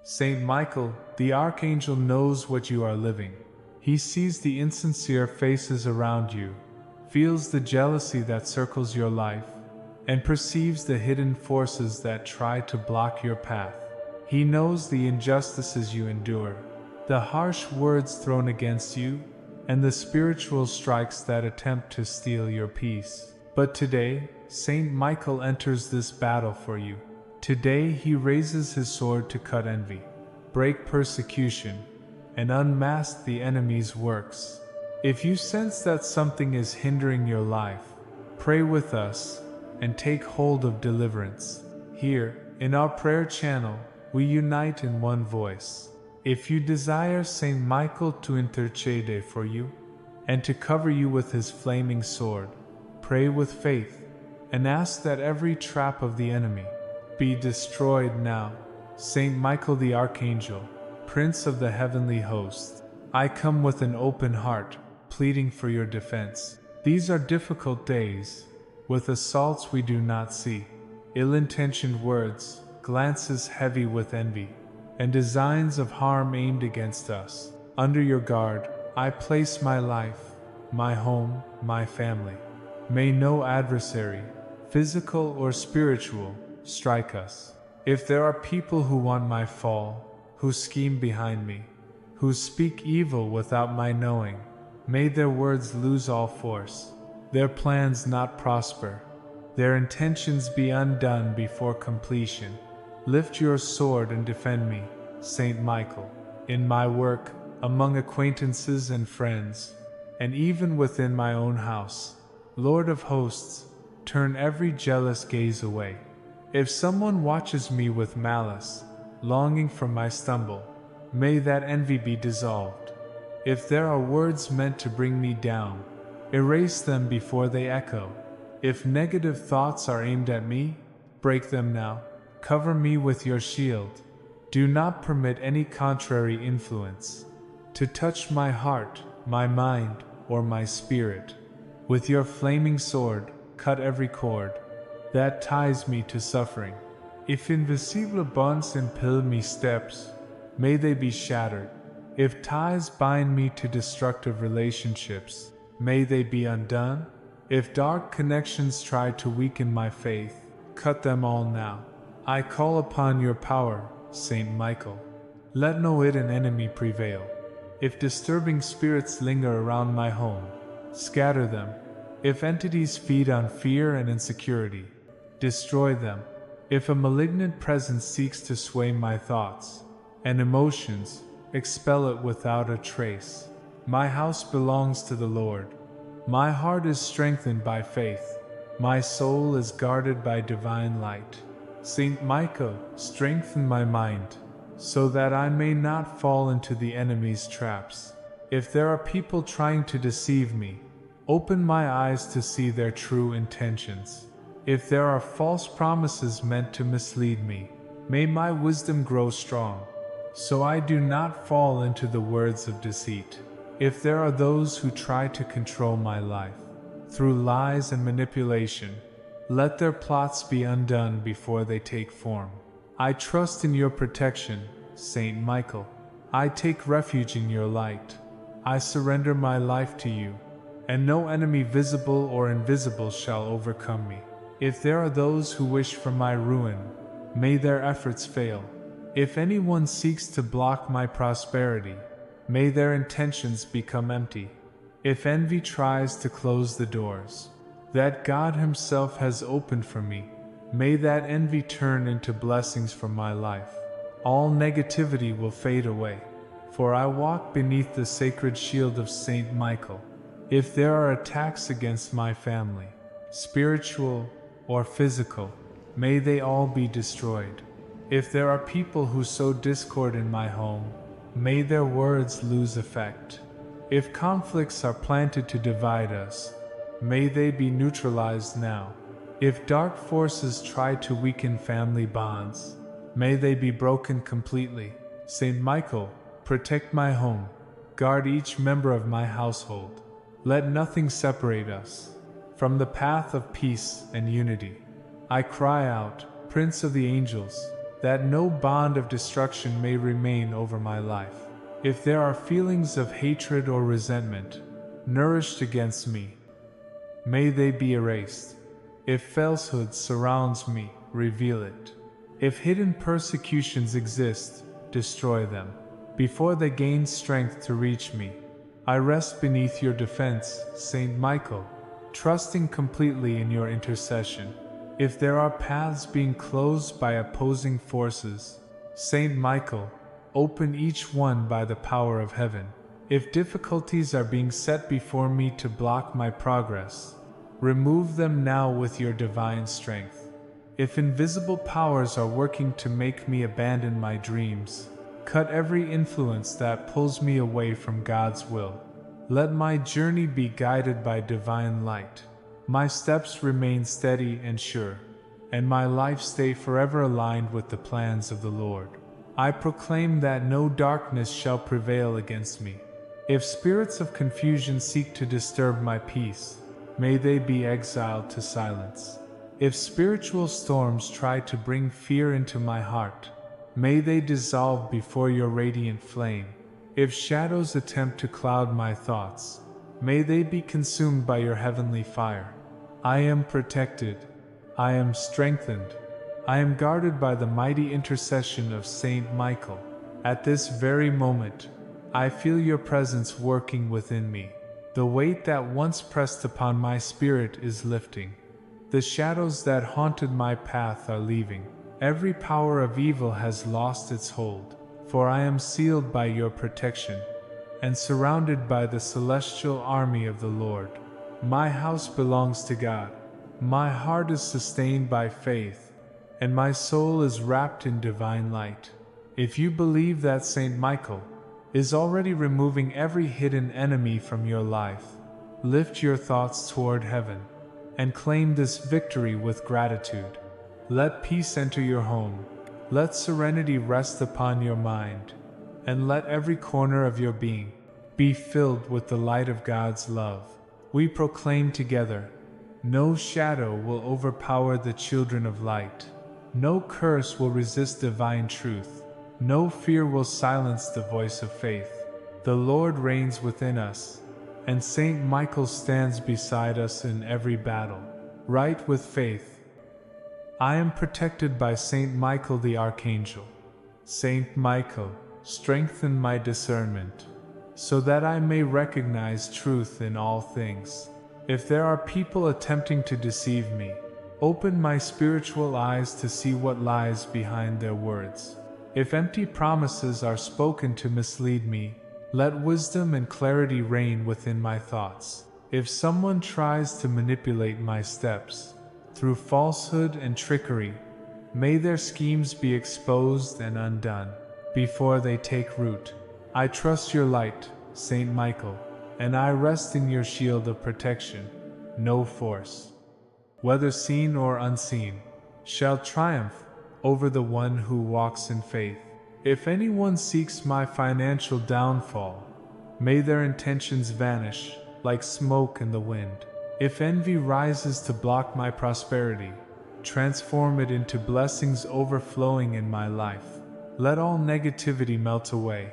Saint Michael, the Archangel, knows what you are living. He sees the insincere faces around you, feels the jealousy that circles your life, and perceives the hidden forces that try to block your path. He knows the injustices you endure, the harsh words thrown against you, and the spiritual strikes that attempt to steal your peace. But today, Saint Michael enters this battle for you. Today he raises his sword to cut envy, break persecution, and unmask the enemy's works. If you sense that something is hindering your life, pray with us and take hold of deliverance. Here, in our prayer channel, we unite in one voice. If you desire Saint Michael to intercede for you and to cover you with his flaming sword, pray with faith and ask that every trap of the enemy be destroyed now. Saint Michael the Archangel, Prince of the heavenly host, I come with an open heart, pleading for your defense. These are difficult days, with assaults we do not see, ill-intentioned words, glances heavy with envy, and designs of harm aimed against us. Under your guard, I place my life, my home, my family. May no adversary, physical or spiritual, strike us. If there are people who want my fall, who scheme behind me, who speak evil without my knowing, may their words lose all force, their plans not prosper, their intentions be undone before completion. Lift your sword and defend me, Saint Michael, in my work, among acquaintances and friends, and even within my own house. Lord of hosts, turn every jealous gaze away. If someone watches me with malice, longing for my stumble, may that envy be dissolved. If there are words meant to bring me down, erase them before they echo. If negative thoughts are aimed at me, break them now. Cover me with your shield. Do not permit any contrary influence to touch my heart, my mind, or my spirit. With your flaming sword, cut every cord that ties me to suffering. If invisible bonds impel me steps, may they be shattered. If ties bind me to destructive relationships, may they be undone. If dark connections try to weaken my faith, cut them all now. I call upon your power, Saint Michael. Let no hidden enemy prevail. If disturbing spirits linger around my home, scatter them. If entities feed on fear and insecurity, destroy them. If a malignant presence seeks to sway my thoughts and emotions, expel it without a trace. My house belongs to the Lord. My heart is strengthened by faith. My soul is guarded by divine light. Saint Michael, strengthen my mind, so that I may not fall into the enemy's traps. If there are people trying to deceive me, open my eyes to see their true intentions. If there are false promises meant to mislead me, may my wisdom grow strong, so I do not fall into the words of deceit. If there are those who try to control my life through lies and manipulation, let their plots be undone before they take form. I trust in your protection, Saint Michael. I take refuge in your light. I surrender my life to you, and no enemy visible or invisible shall overcome me. If there are those who wish for my ruin, may their efforts fail. If anyone seeks to block my prosperity, may their intentions become empty. If envy tries to close the doors that God Himself has opened for me, may that envy turn into blessings for my life. All negativity will fade away, for I walk beneath the sacred shield of Saint Michael. If there are attacks against my family, spiritual or physical, may they all be destroyed. If there are people who sow discord in my home, may their words lose effect. If conflicts are planted to divide us, may they be neutralized now. If dark forces try to weaken family bonds, may they be broken completely. Saint Michael, protect my home, guard each member of my household. Let nothing separate us from the path of peace and unity. I cry out, Prince of the Angels, that no bond of destruction may remain over my life. If there are feelings of hatred or resentment nourished against me, may they be erased. If falsehood surrounds me, reveal it. If hidden persecutions exist, destroy them. Before they gain strength to reach me, I rest beneath your defense, Saint Michael, trusting completely in your intercession. If there are paths being closed by opposing forces, Saint Michael, open each one by the power of heaven. If difficulties are being set before me to block my progress, remove them now with your divine strength. If invisible powers are working to make me abandon my dreams, cut every influence that pulls me away from God's will. Let my journey be guided by divine light. My steps remain steady and sure, and my life stay forever aligned with the plans of the Lord. I proclaim that no darkness shall prevail against me. If spirits of confusion seek to disturb my peace, may they be exiled to silence. If spiritual storms try to bring fear into my heart, may they dissolve before your radiant flame. If shadows attempt to cloud my thoughts, may they be consumed by your heavenly fire. I am protected. I am strengthened. I am guarded by the mighty intercession of Saint Michael. At this very moment, I feel your presence working within me. The weight that once pressed upon my spirit is lifting. The shadows that haunted my path are leaving. Every power of evil has lost its hold, for I am sealed by your protection and surrounded by the celestial army of the Lord. My house belongs to God. My heart is sustained by faith, and my soul is wrapped in divine light. If you believe that Saint Michael is already removing every hidden enemy from your life, lift your thoughts toward heaven and claim this victory with gratitude. Let peace enter your home. Let serenity rest upon your mind, and let every corner of your being be filled with the light of God's love. We proclaim together, no shadow will overpower the children of light. No curse will resist divine truth. No fear will silence the voice of faith. The Lord reigns within us, and Saint Michael stands beside us in every battle. Write with faith, I am protected by Saint Michael the Archangel. Saint Michael, strengthen my discernment, so that I may recognize truth in all things. If there are people attempting to deceive me, open my spiritual eyes to see what lies behind their words. If empty promises are spoken to mislead me, let wisdom and clarity reign within my thoughts. If someone tries to manipulate my steps through falsehood and trickery, may their schemes be exposed and undone before they take root. I trust your light, Saint Michael, and I rest in your shield of protection. No force, whether seen or unseen, shall triumph over the one who walks in faith. If anyone seeks my financial downfall, may their intentions vanish like smoke in the wind. If envy rises to block my prosperity, transform it into blessings overflowing in my life. Let all negativity melt away,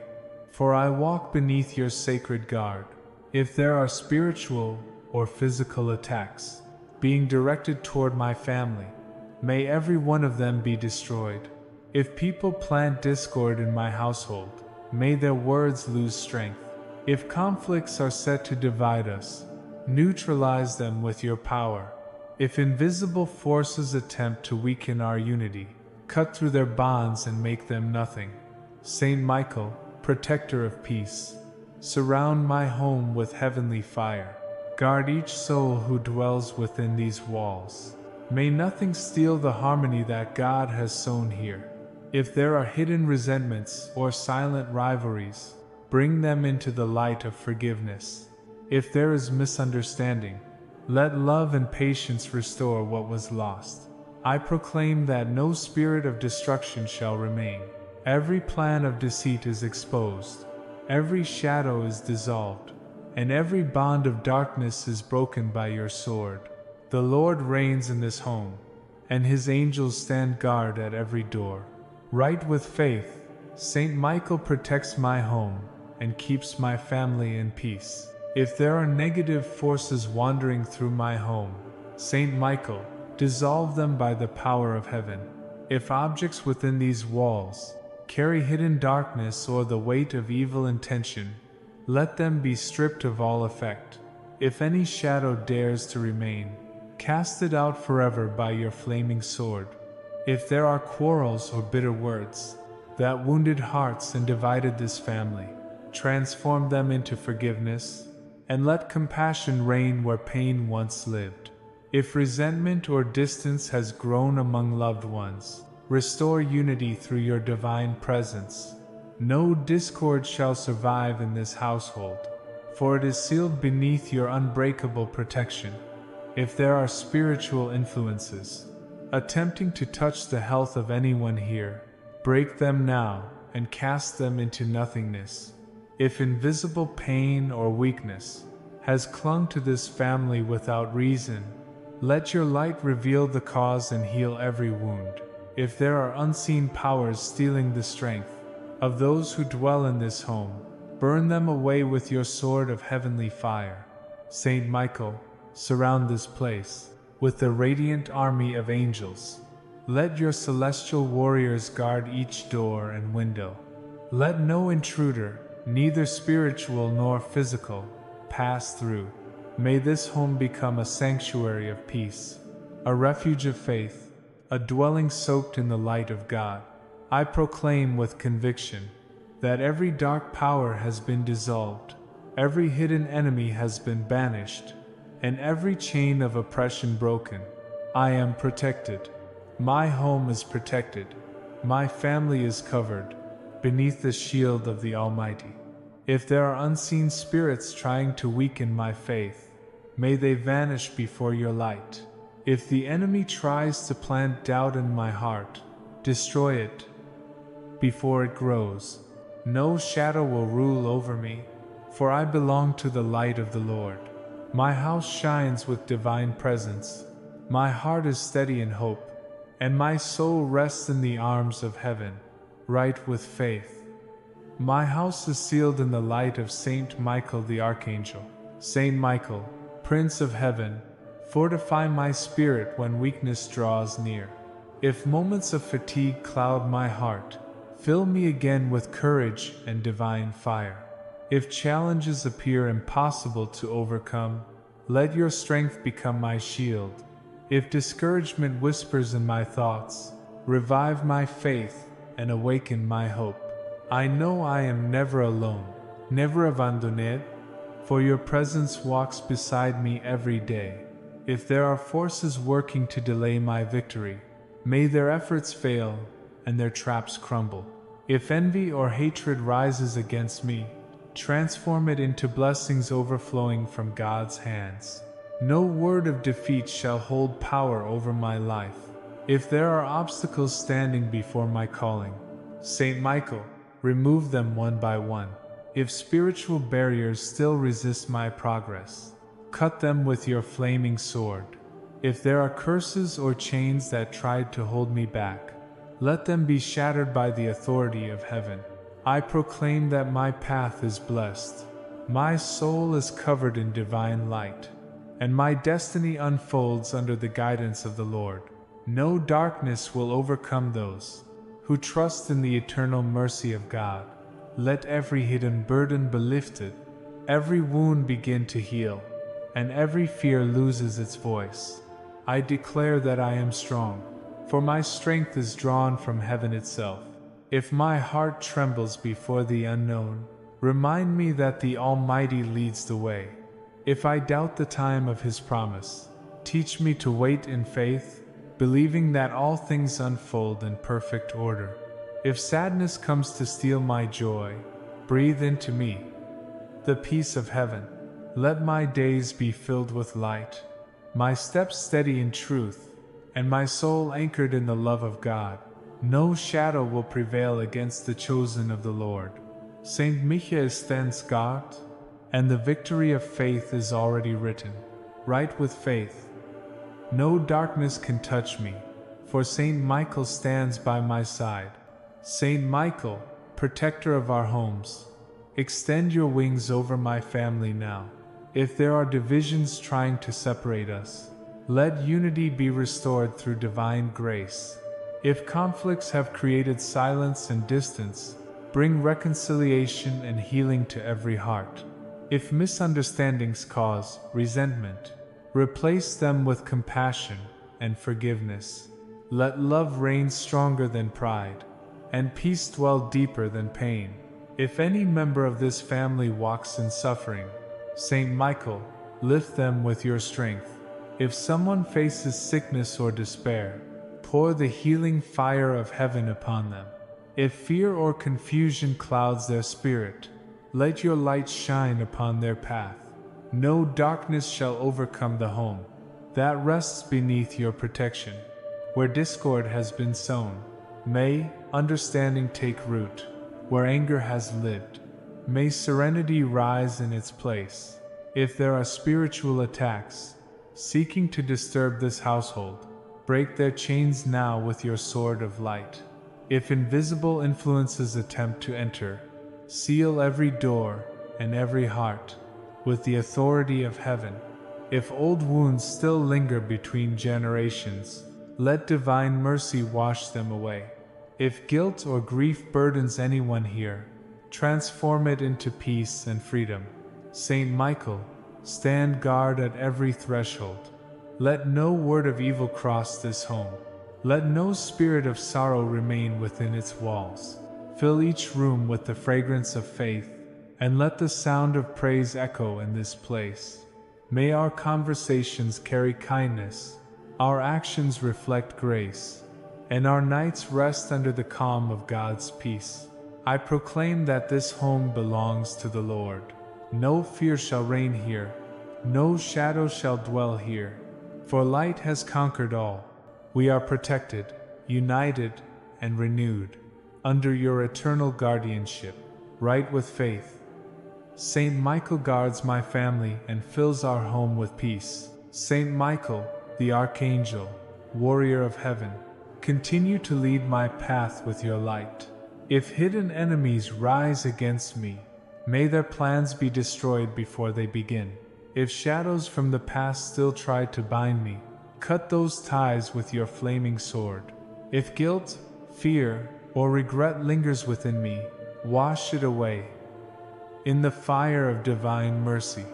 for I walk beneath your sacred guard. If there are spiritual or physical attacks being directed toward my family, may every one of them be destroyed. If people plant discord in my household, may their words lose strength. If conflicts are set to divide us, neutralize them with your power. If invisible forces attempt to weaken our unity, cut through their bonds and make them nothing. Saint Michael, protector of peace, surround my home with heavenly fire. Guard each soul who dwells within these walls. May nothing steal the harmony that God has sown here. If there are hidden resentments or silent rivalries, bring them into the light of forgiveness. If there is misunderstanding, let love and patience restore what was lost. I proclaim that no spirit of destruction shall remain. Every plan of deceit is exposed. Every shadow is dissolved, and every bond of darkness is broken by your sword. The Lord reigns in this home, and his angels stand guard at every door. Right with faith, Saint Michael protects my home and keeps my family in peace. If there are negative forces wandering through my home, Saint Michael, dissolve them by the power of heaven. If objects within these walls carry hidden darkness or the weight of evil intention, let them be stripped of all effect. If any shadow dares to remain, cast it out forever by your flaming sword. If there are quarrels or bitter words that wounded hearts and divided this family, transform them into forgiveness, and let compassion reign where pain once lived. If resentment or distance has grown among loved ones, restore unity through your divine presence. No discord shall survive in this household, for it is sealed beneath your unbreakable protection. If there are spiritual influences attempting to touch the health of anyone here, break them now and cast them into nothingness. If invisible pain or weakness has clung to this family without reason, let your light reveal the cause and heal every wound. If there are unseen powers stealing the strength of those who dwell in this home, burn them away with your sword of heavenly fire. Saint Michael, surround this place with the radiant army of angels. Let your celestial warriors guard each door and window. Let no intruder, neither spiritual nor physical, pass through. May this home become a sanctuary of peace, a refuge of faith, a dwelling soaked in the light of God. I proclaim with conviction that every dark power has been dissolved, every hidden enemy has been banished, and every chain of oppression broken. I am protected. My home is protected. My family is covered beneath the shield of the Almighty. If there are unseen spirits trying to weaken my faith, may they vanish before your light. If the enemy tries to plant doubt in my heart, destroy it before it grows. No shadow will rule over me, for I belong to the light of the Lord. My house shines with divine presence. My heart is steady in hope, and my soul rests in the arms of heaven, right with faith. My house is sealed in the light of Saint Michael the Archangel. Saint Michael, Prince of Heaven, fortify my spirit when weakness draws near. If moments of fatigue cloud my heart, fill me again with courage and divine fire. If challenges appear impossible to overcome, let your strength become my shield. If discouragement whispers in my thoughts, revive my faith and awaken my hope. I know I am never alone, never abandoned, for your presence walks beside me every day. If there are forces working to delay my victory, may their efforts fail and their traps crumble. If envy or hatred rises against me, transform it into blessings overflowing from God's hands. No word of defeat shall hold power over my life. If there are obstacles standing before my calling, Saint Michael, remove them one by one. If spiritual barriers still resist my progress, cut them with your flaming sword. If there are curses or chains that tried to hold me back, let them be shattered by the authority of heaven. I proclaim that my path is blessed, my soul is covered in divine light, and my destiny unfolds under the guidance of the Lord. No darkness will overcome those who trust in the eternal mercy of God. Let every hidden burden be lifted, every wound begin to heal, and every fear loses its voice. I declare that I am strong, for my strength is drawn from heaven itself. If my heart trembles before the unknown, remind me that the Almighty leads the way. If I doubt the time of His promise, teach me to wait in faith, believing that all things unfold in perfect order. If sadness comes to steal my joy, breathe into me the peace of heaven. Let my days be filled with light, my steps steady in truth, and my soul anchored in the love of God. No shadow will prevail against the chosen of the Lord. Saint Michael stands guard, and the victory of faith is already written. Right with faith, no darkness can touch me, for Saint Michael stands by my side. Saint Michael, protector of our homes, extend your wings over my family now. If there are divisions trying to separate us, let unity be restored through divine grace. If conflicts have created silence and distance, bring reconciliation and healing to every heart. If misunderstandings cause resentment, replace them with compassion and forgiveness. Let love reign stronger than pride, and peace dwell deeper than pain. If any member of this family walks in suffering, Saint Michael, lift them with your strength. If someone faces sickness or despair, pour the healing fire of heaven upon them. If fear or confusion clouds their spirit, let your light shine upon their path. No darkness shall overcome the home that rests beneath your protection. Where discord has been sown, may understanding take root. Where anger has lived, may serenity rise in its place. If there are spiritual attacks seeking to disturb this household, break their chains now with your sword of light. If invisible influences attempt to enter, seal every door and every heart with the authority of heaven. If old wounds still linger between generations, let divine mercy wash them away. If guilt or grief burdens anyone here, transform it into peace and freedom. Saint Michael, stand guard at every threshold. Let no word of evil cross this home. Let no spirit of sorrow remain within its walls. Fill each room with the fragrance of faith, and let the sound of praise echo in this place. May our conversations carry kindness, our actions reflect grace, and our nights rest under the calm of God's peace. I proclaim that this home belongs to the Lord. No fear shall reign here, no shadow shall dwell here, for light has conquered all. We are protected, united, and renewed, under your eternal guardianship, right with faith. Saint Michael guards my family and fills our home with peace. Saint Michael, the Archangel, warrior of heaven, continue to lead my path with your light. If hidden enemies rise against me, may their plans be destroyed before they begin. If shadows from the past still try to bind me, cut those ties with your flaming sword. If guilt, fear, or regret lingers within me, wash it away in the fire of divine mercy.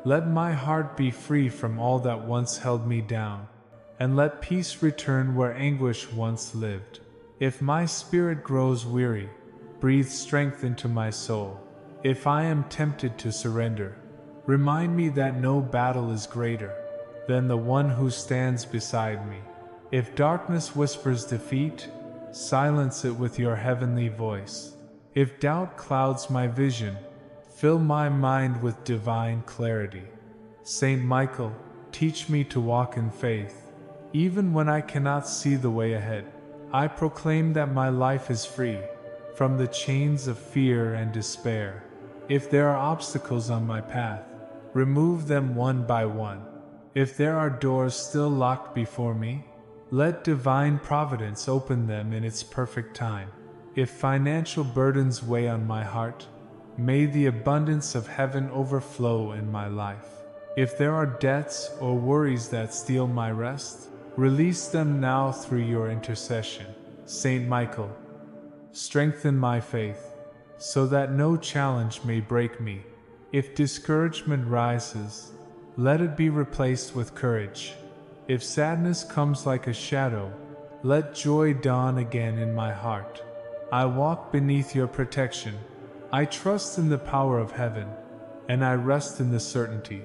Let my heart be free from all that once held me down, and let peace return where anguish once lived. If my spirit grows weary, breathe strength into my soul. If I am tempted to surrender, remind me that no battle is greater than the one who stands beside me. If darkness whispers defeat, silence it with your heavenly voice. If doubt clouds my vision, fill my mind with divine clarity. Saint Michael, teach me to walk in faith, even when I cannot see the way ahead. I proclaim that my life is free from the chains of fear and despair. If there are obstacles on my path, remove them one by one. If there are doors still locked before me, let divine providence open them in its perfect time. If financial burdens weigh on my heart, may the abundance of heaven overflow in my life. If there are debts or worries that steal my rest, release them now through your intercession. Saint Michael, strengthen my faith, so that no challenge may break me. If discouragement rises, let it be replaced with courage. If sadness comes like a shadow, let joy dawn again in my heart. I walk beneath your protection. I trust in the power of heaven, and I rest in the certainty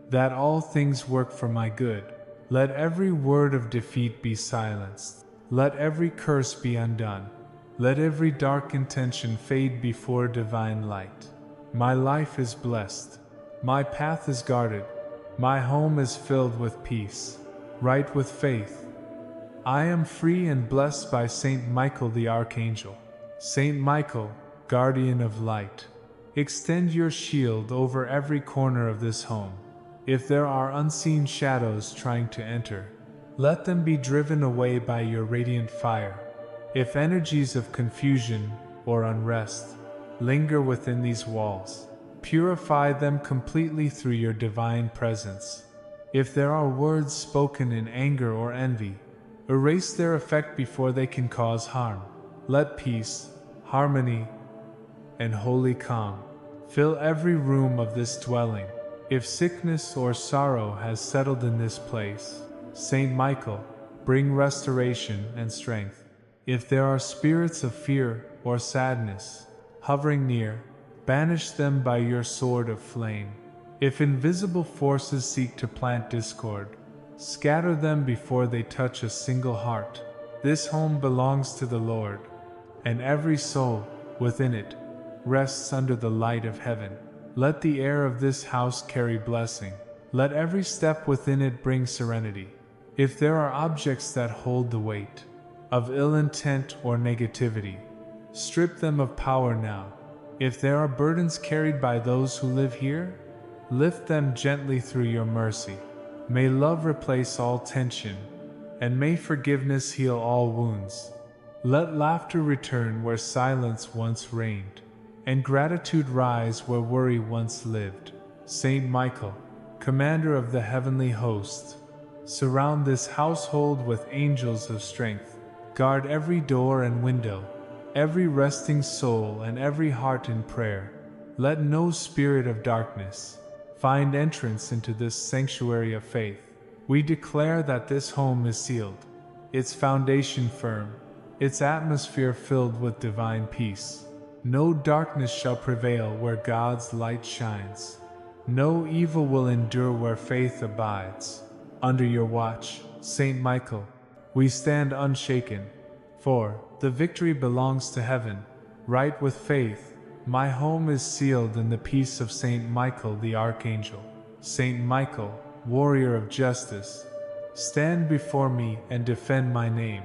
that all things work for my good. Let every word of defeat be silenced. Let every curse be undone. Let every dark intention fade before divine light. My life is blessed. My path is guarded. My home is filled with peace, right with faith. I am free and blessed by Saint Michael the Archangel. Saint Michael, guardian of light, extend your shield over every corner of this home. If there are unseen shadows trying to enter, let them be driven away by your radiant fire. If energies of confusion or unrest linger within these walls, purify them completely through your divine presence. If there are words spoken in anger or envy, erase their effect before they can cause harm. Let peace, harmony, and holy calm fill every room of this dwelling. If sickness or sorrow has settled in this place, Saint Michael, bring restoration and strength. If there are spirits of fear or sadness hovering near, banish them by your sword of flame. If invisible forces seek to plant discord, scatter them before they touch a single heart. This home belongs to the Lord, and every soul within it rests under the light of heaven. Let the air of this house carry blessing. Let every step within it bring serenity. If there are objects that hold the weight of ill intent or negativity, strip them of power now. If there are burdens carried by those who live here, lift them gently through your mercy. May love replace all tension, and may forgiveness heal all wounds. Let laughter return where silence once reigned, and gratitude rise where worry once lived. Saint Michael, commander of the heavenly host, surround this household with angels of strength. Guard every door and window, every resting soul and every heart in prayer. Let no spirit of darkness find entrance into this sanctuary of faith. We declare that this home is sealed, its foundation firm, its atmosphere filled with divine peace. No darkness shall prevail where God's light shines. No evil will endure where faith abides. Under your watch, Saint Michael, we stand unshaken, for the victory belongs to heaven. Right with faith, my home is sealed in the peace of Saint Michael the Archangel. Saint Michael, warrior of justice, stand before me and defend my name.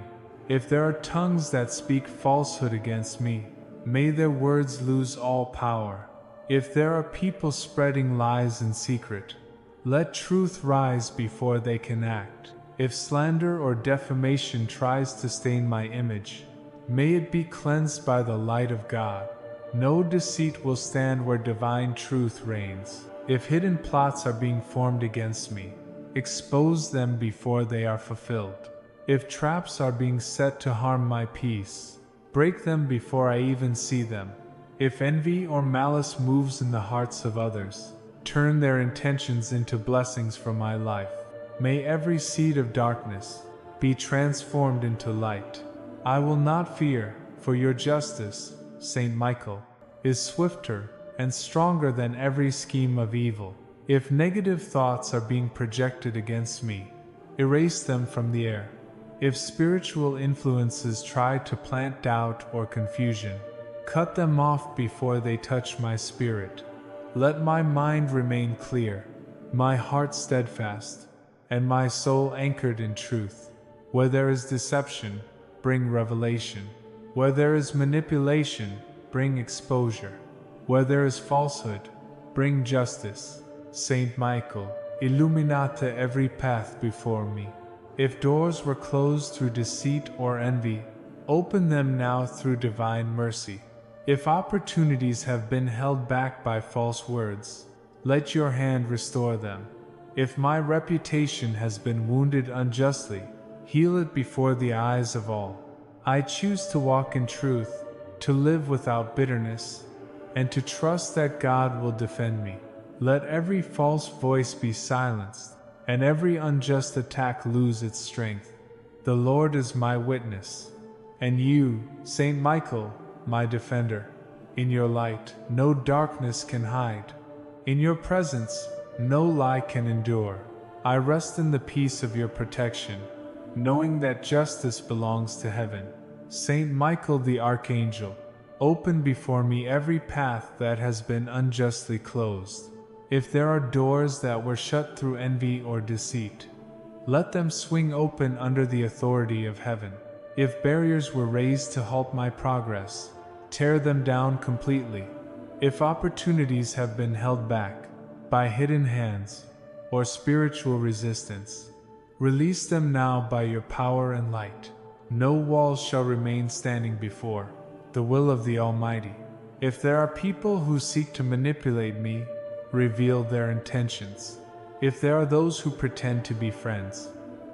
If there are tongues that speak falsehood against me, may their words lose all power. If there are people spreading lies in secret, let truth rise before they can act. If slander or defamation tries to stain my image, may it be cleansed by the light of God. No deceit will stand where divine truth reigns. If hidden plots are being formed against me, expose them before they are fulfilled. If traps are being set to harm my peace, break them before I even see them. If envy or malice moves in the hearts of others, turn their intentions into blessings for my life. May every seed of darkness be transformed into light. I will not fear, for your justice, Saint Michael, is swifter and stronger than every scheme of evil. If negative thoughts are being projected against me, erase them from the air. If spiritual influences try to plant doubt or confusion, cut them off before they touch my spirit. Let my mind remain clear, my heart steadfast, and my soul anchored in truth. Where there is deception, bring revelation. Where there is manipulation, bring exposure. Where there is falsehood, bring justice. Saint Michael, illuminate every path before me. If doors were closed through deceit or envy, open them now through divine mercy. If opportunities have been held back by false words, let your hand restore them. If my reputation has been wounded unjustly, heal it before the eyes of all. I choose to walk in truth, to live without bitterness, and to trust that God will defend me. Let every false voice be silenced, and every unjust attack lose its strength. The Lord is my witness, and you, Saint Michael, my defender. In your light, no darkness can hide. In your presence, no lie can endure. I rest in the peace of your protection, knowing that justice belongs to heaven. Saint Michael the Archangel, open before me every path that has been unjustly closed. If there are doors that were shut through envy or deceit, let them swing open under the authority of heaven. If barriers were raised to halt my progress, tear them down completely. If opportunities have been held back by hidden hands or spiritual resistance, release them now by your power and light. No walls shall remain standing before the will of the Almighty. If there are people who seek to manipulate me, reveal their intentions. If there are those who pretend to be friends,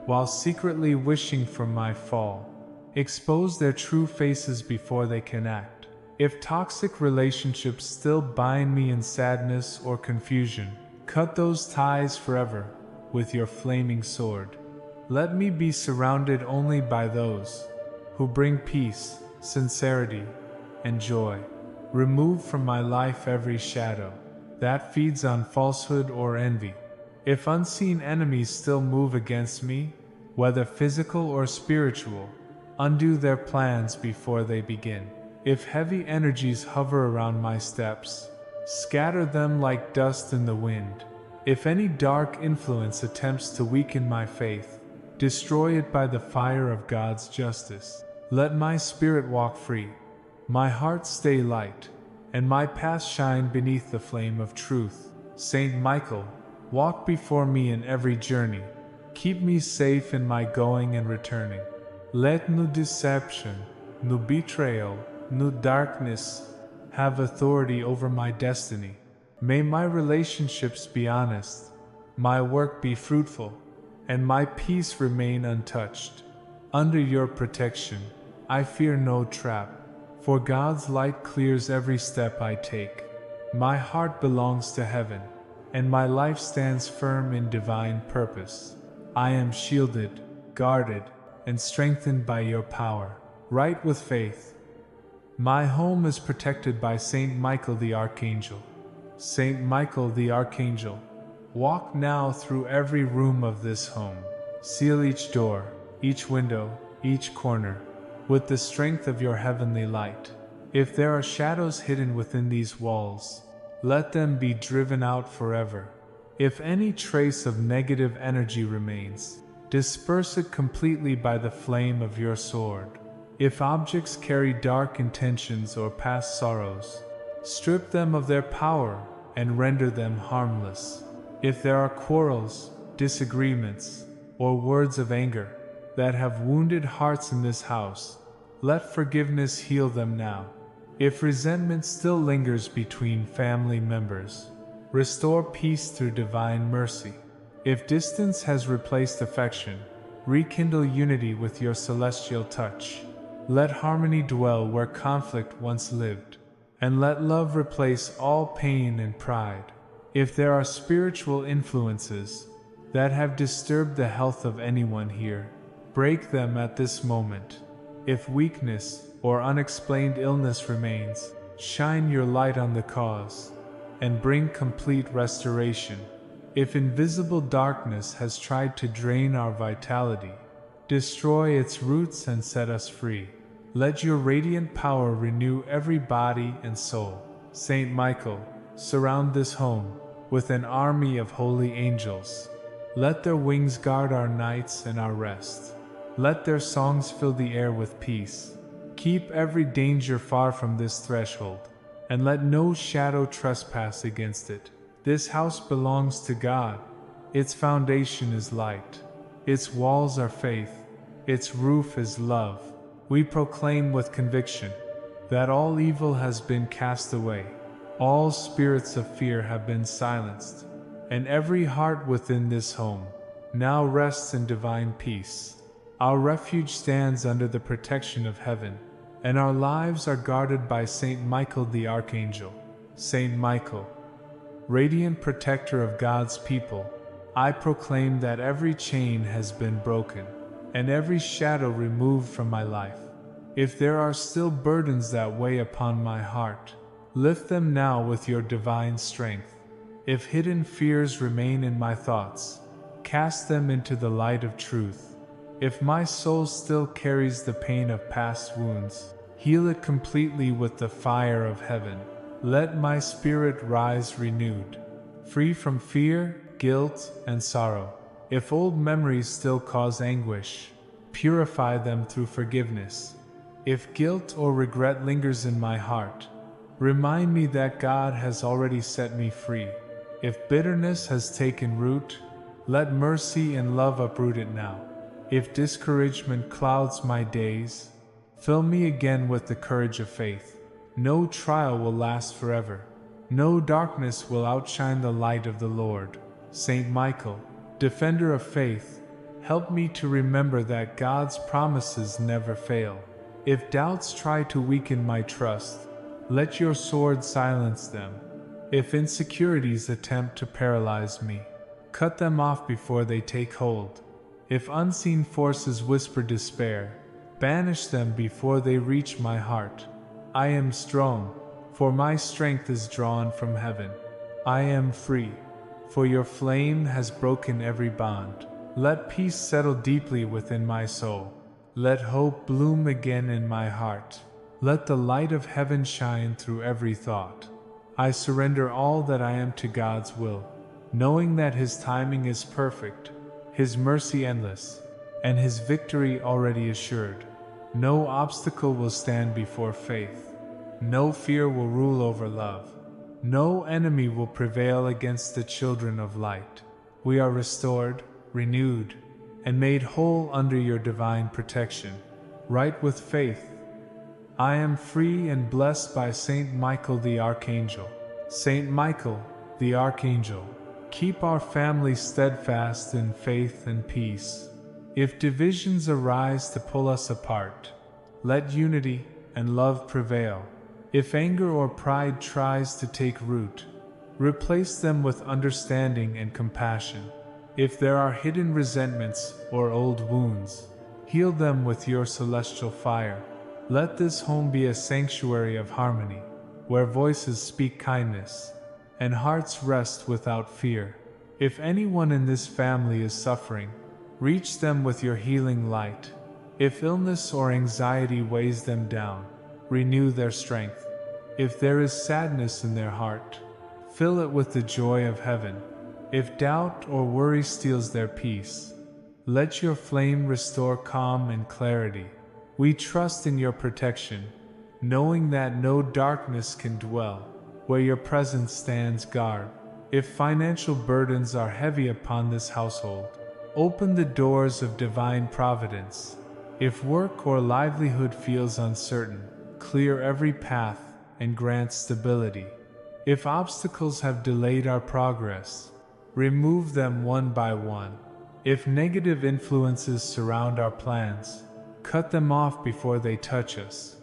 while secretly wishing for my fall, expose their true faces before they can act. If toxic relationships still bind me in sadness or confusion, cut those ties forever with your flaming sword. Let me be surrounded only by those who bring peace, sincerity, and joy. Remove from my life every shadow that feeds on falsehood or envy. If unseen enemies still move against me, whether physical or spiritual, undo their plans before they begin. If heavy energies hover around my steps, scatter them like dust in the wind. If any dark influence attempts to weaken my faith, destroy it by the fire of God's justice. Let my spirit walk free, my heart stay light, and my path shine beneath the flame of truth. Saint Michael, walk before me in every journey. Keep me safe in my going and returning. Let no deception, no betrayal, no darkness have authority over my destiny. May my relationships be honest, my work be fruitful, and my peace remain untouched. Under your protection, I fear no trap, for God's light clears every step I take. My heart belongs to heaven, and my life stands firm in divine purpose. I am shielded, guarded, and strengthened by your power. Right with faith. My home is protected by Saint Michael the Archangel. Saint Michael the Archangel, walk now through every room of this home. Seal each door, each window, each corner, with the strength of your heavenly light. If there are shadows hidden within these walls, let them be driven out forever. If any trace of negative energy remains, disperse it completely by the flame of your sword. If objects carry dark intentions or past sorrows, strip them of their power and render them harmless. If there are quarrels, disagreements, or words of anger that have wounded hearts in this house, let forgiveness heal them now. If resentment still lingers between family members, restore peace through divine mercy. If distance has replaced affection, rekindle unity with your celestial touch. Let harmony dwell where conflict once lived, and let love replace all pain and pride. If there are spiritual influences that have disturbed the health of anyone here, break them at this moment. If weakness or unexplained illness remains, shine your light on the cause and bring complete restoration. If invisible darkness has tried to drain our vitality, destroy its roots and set us free. Let your radiant power renew every body and soul. Saint Michael, surround this home with an army of holy angels. Let their wings guard our nights and our rest. Let their songs fill the air with peace. Keep every danger far from this threshold, and let no shadow trespass against it. This house belongs to God. Its foundation is light. Its walls are faith. Its roof is love. We proclaim with conviction that all evil has been cast away. All spirits of fear have been silenced, and every heart within this home now rests in divine peace. Our refuge stands under the protection of heaven, and our lives are guarded by Saint Michael the Archangel. Saint Michael, radiant protector of God's people, I proclaim that every chain has been broken, and every shadow removed from my life. If there are still burdens that weigh upon my heart, lift them now with your divine strength. If hidden fears remain in my thoughts, cast them into the light of truth. If my soul still carries the pain of past wounds, heal it completely with the fire of heaven. Let my spirit rise renewed, free from fear, guilt, and sorrow. If old memories still cause anguish, purify them through forgiveness. If guilt or regret lingers in my heart, remind me that God has already set me free. If bitterness has taken root, let mercy and love uproot it now. If discouragement clouds my days, fill me again with the courage of faith. No trial will last forever. No darkness will outshine the light of the Lord. Saint Michael, defender of faith, help me to remember that God's promises never fail. If doubts try to weaken my trust, let your sword silence them. If insecurities attempt to paralyze me, cut them off before they take hold. If unseen forces whisper despair, banish them before they reach my heart. I am strong, for my strength is drawn from heaven. I am free, for your flame has broken every bond. Let peace settle deeply within my soul. Let hope bloom again in my heart. Let the light of heaven shine through every thought. I surrender all that I am to God's will, knowing that His timing is perfect, His mercy endless, and His victory already assured. No obstacle will stand before faith. No fear will rule over love. No enemy will prevail against the children of light. We are restored, renewed, and made whole under your divine protection. Right with faith, I am free and blessed by Saint Michael the Archangel. Saint Michael, the Archangel, keep our family steadfast in faith and peace. If divisions arise to pull us apart, let unity and love prevail. If anger or pride tries to take root, replace them with understanding and compassion. If there are hidden resentments or old wounds, heal them with your celestial fire. Let this home be a sanctuary of harmony, where voices speak kindness, and hearts rest without fear. If anyone in this family is suffering, reach them with your healing light. If illness or anxiety weighs them down, renew their strength. If there is sadness in their heart, fill it with the joy of heaven. If doubt or worry steals their peace, let your flame restore calm and clarity. We trust in your protection, knowing that no darkness can dwell where your presence stands guard. If financial burdens are heavy upon this household, open the doors of divine providence. If work or livelihood feels uncertain, clear every path and grant stability. If obstacles have delayed our progress, remove them one by one. If negative influences surround our plans, cut them off before they touch us.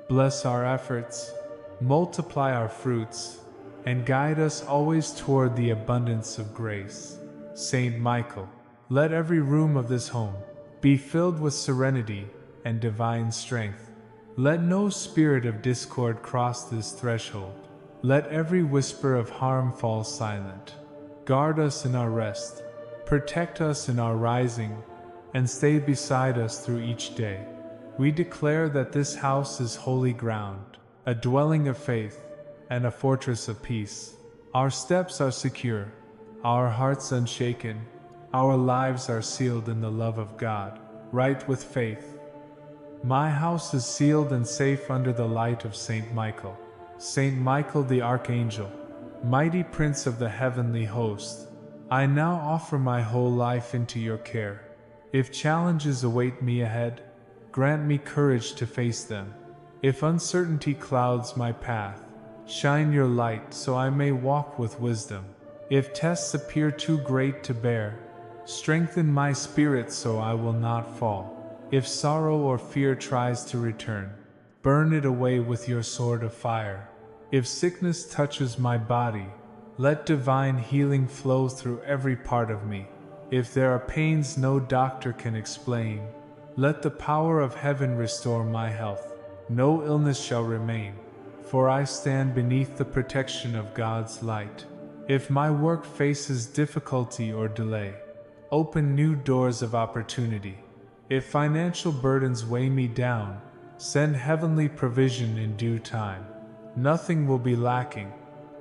Bless our efforts, multiply our fruits, and guide us always toward the abundance of grace. Saint Michael, let every room of this home be filled with serenity and divine strength. Let no spirit of discord cross this threshold. Let every whisper of harm fall silent. Guard us in our rest, protect us in our rising, and stay beside us through each day. We declare that this house is holy ground, a dwelling of faith, and a fortress of peace. Our steps are secure, our hearts unshaken, our lives are sealed in the love of God, right with faith. My house is sealed and safe under the light of Saint Michael. Saint Michael the Archangel, mighty Prince of the heavenly host, I now offer my whole life into your care. If challenges await me ahead, grant me courage to face them. If uncertainty clouds my path, shine your light so I may walk with wisdom. If tests appear too great to bear, strengthen my spirit so I will not fall. If sorrow or fear tries to return, burn it away with your sword of fire. If sickness touches my body, let divine healing flow through every part of me. If there are pains no doctor can explain, let the power of heaven restore my health. No illness shall remain, for I stand beneath the protection of God's light. If my work faces difficulty or delay, open new doors of opportunity. If financial burdens weigh me down, send heavenly provision in due time. Nothing will be lacking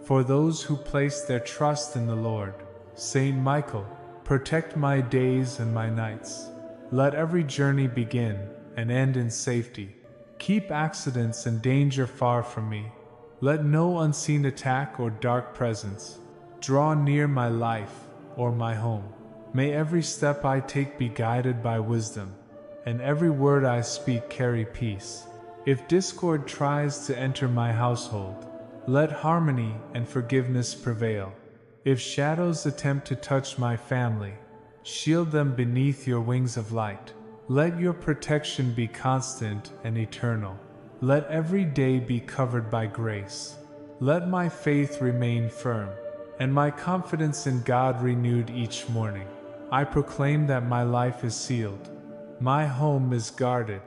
for those who place their trust in the Lord. Saint Michael, protect my days and my nights. Let every journey begin and end in safety. Keep accidents and danger far from me. Let no unseen attack or dark presence draw near my life or my home. May every step I take be guided by wisdom, and every word I speak carry peace. If discord tries to enter my household, let harmony and forgiveness prevail. If shadows attempt to touch my family, shield them beneath your wings of light. Let your protection be constant and eternal. Let every day be covered by grace. Let my faith remain firm, and my confidence in God renewed each morning. I proclaim that my life is sealed, my home is guarded,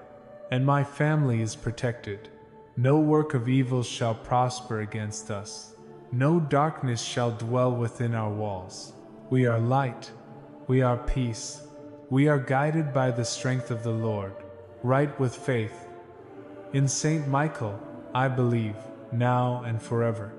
and my family is protected. No work of evil shall prosper against us. No darkness shall dwell within our walls. We are light. We are peace. We are guided by the strength of the Lord, right with faith. In Saint Michael, I believe, now and forever.